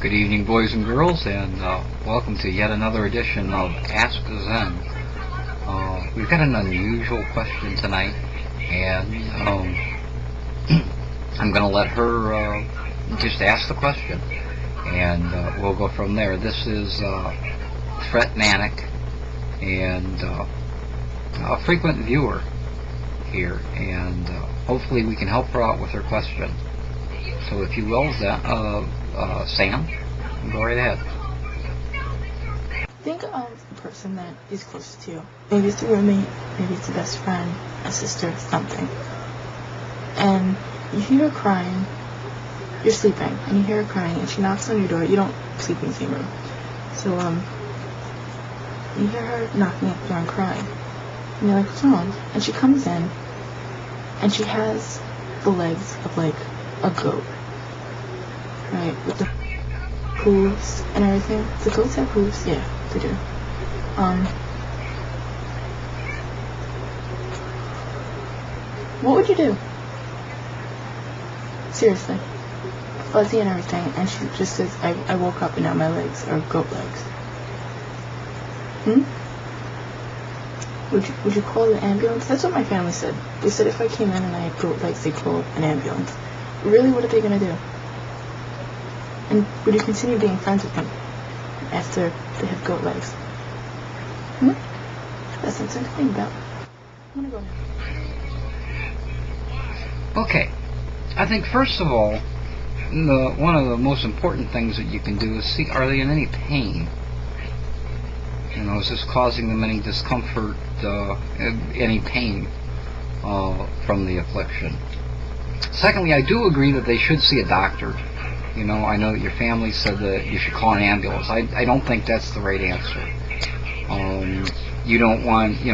Good evening, boys and girls, and welcome to yet another edition of Ask Zen. We've got an unusual question tonight, and I'm going to let her just ask the question, and we'll go from there. This is Threat Manic, and a frequent viewer here, and hopefully we can help her out with her question. So if you will, Sam, go right ahead. Think of a person that is close to you. Maybe it's a roommate, maybe it's a best friend, a sister, something. And you hear her crying, you're sleeping, and you hear her crying, and she knocks on your door. You don't sleep in the same room. So, you hear her knocking at the door and crying. And you're like, what's wrong? And she comes in, and she has the legs of, like, a goat. Right, with the hooves and everything. Do goats have hooves? Yeah, they do. What would you do? Seriously. Fuzzy and everything, and she just says, I woke up and now my legs are goat legs. Would you call the ambulance? That's what my family said. They said if I came in and I had goat legs, they'd call an ambulance. Really, what are they going to do? And would you continue being friends with them after they have goat legs? That's something to think about. I'm going to go now. Okay. I think first of all, one of the most important things that you can do is see, are they in any pain? You know, is this causing them any discomfort, any pain from the affliction? Secondly, I do agree that they should see a doctor. You know, I know that your family said that you should call an ambulance. I don't think that's the right answer. You don't want the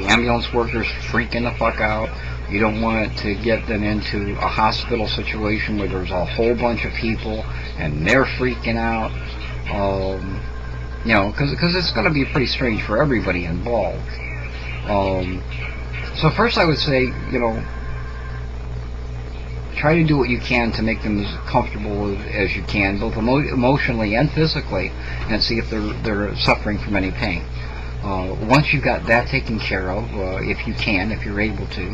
ambulance workers freaking the fuck out. You don't want to get them into a hospital situation where there's a whole bunch of people and they're freaking out. Because it's going to be pretty strange for everybody involved. So first I would say, try to do what you can to make them as comfortable as you can, both emotionally and physically, and see if they're suffering from any pain. Once you've got that taken care of, if you can, if you're able to,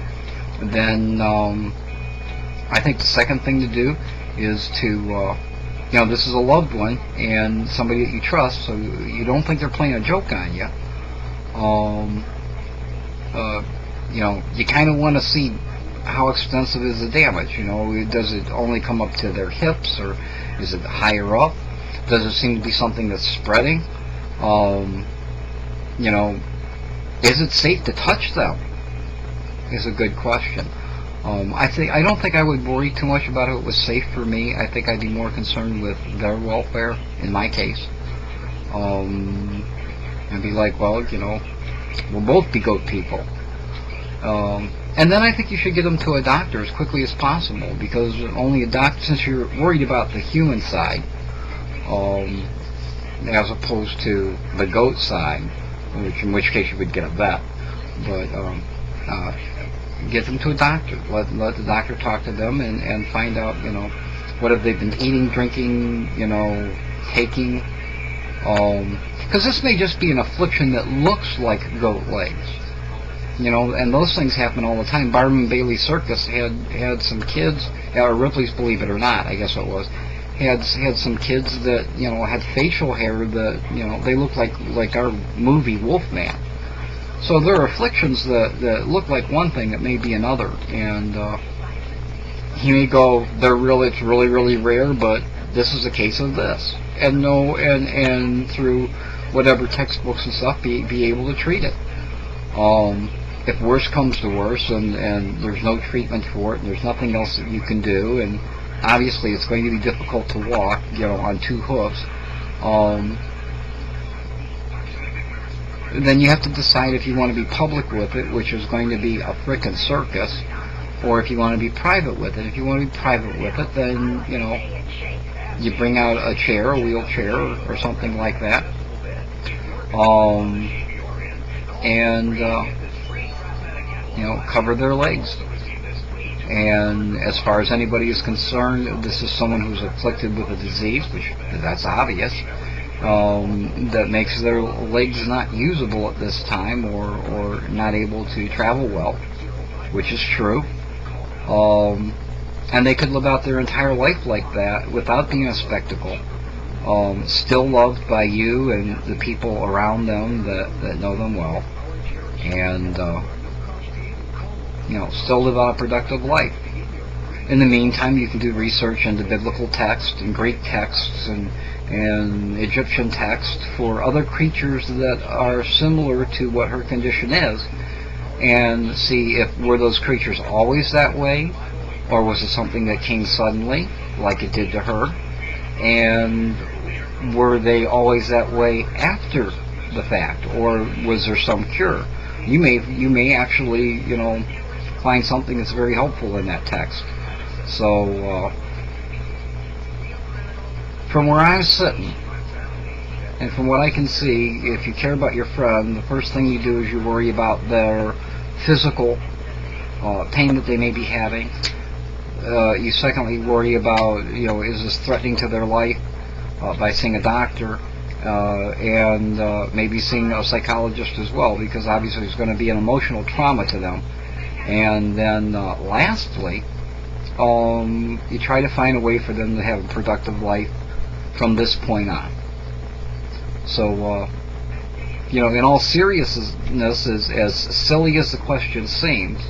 then I think the second thing to do is to, this is a loved one and somebody that you trust, so you don't think they're playing a joke on you. You kind of want to see how extensive is the damage. Does it only come up to their hips, or is it higher up? Does it seem to be something that's spreading? Is it safe to touch them? Is a good question. I don't think I would worry too much about if it was safe for me. I think I'd be more concerned with their welfare in my case. And be like, well, we'll both be goat people. And then I think you should get them to a doctor as quickly as possible, because only a doctor, since you're worried about the human side, as opposed to the goat side, in which case you would get a vet. But get them to a doctor. Let the doctor talk to them and find out, what have they been eating, drinking, taking. Because this may just be an affliction that looks like goat legs. And those things happen all the time. Barnum and Bailey Circus had some kids, or Ripley's Believe It or Not, I guess it was, had some kids that, had facial hair that, they looked like our movie Wolfman. So there are afflictions that look like one thing that may be another. And he may go, it's really, really rare, but this is a case of this. And through whatever textbooks and stuff, be able to treat it. If worse comes to worse and there's no treatment for it and there's nothing else that you can do, and obviously it's going to be difficult to walk, on two hoofs, then you have to decide if you want to be public with it, which is going to be a frickin' circus, or if you want to be private with it. If you want to be private with it, then, you bring out a chair, a wheelchair, or something like that. And cover their legs. And as far as anybody is concerned, this is someone who's afflicted with a disease, which that's obvious, that makes their legs not usable at this time, or not able to travel well, which is true. And they could live out their entire life like that without being a spectacle, still loved by you and the people around them that know them well, and still live out a productive life. In the meantime, you can do research into biblical text and Greek texts and Egyptian text for other creatures that are similar to what her condition is, and see if were those creatures always that way, or was it something that came suddenly, like it did to her, and were they always that way after the fact, or was there some cure? You may actually find something that's very helpful in that text. So from where I'm sitting, and from what I can see, if you care about your friend, the first thing you do is you worry about their physical pain that they may be having. You secondly worry about, is this threatening to their life, by seeing a doctor, and maybe seeing a psychologist as well, because obviously there's going to be an emotional trauma to them. And then lastly, you try to find a way for them to have a productive life from this point on. So, in all seriousness, as silly as the question seems,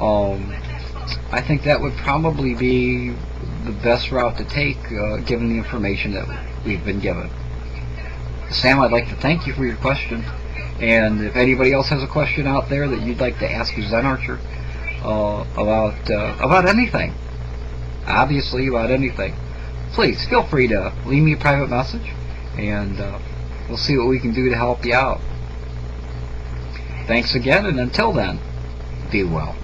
I think that would probably be the best route to take, given the information that we've been given. Sam, I'd like to thank you for your question. And if anybody else has a question out there that you'd like to ask Zen Archer about anything, obviously about anything, please feel free to leave me a private message, and we'll see what we can do to help you out. Thanks again, and until then, be well.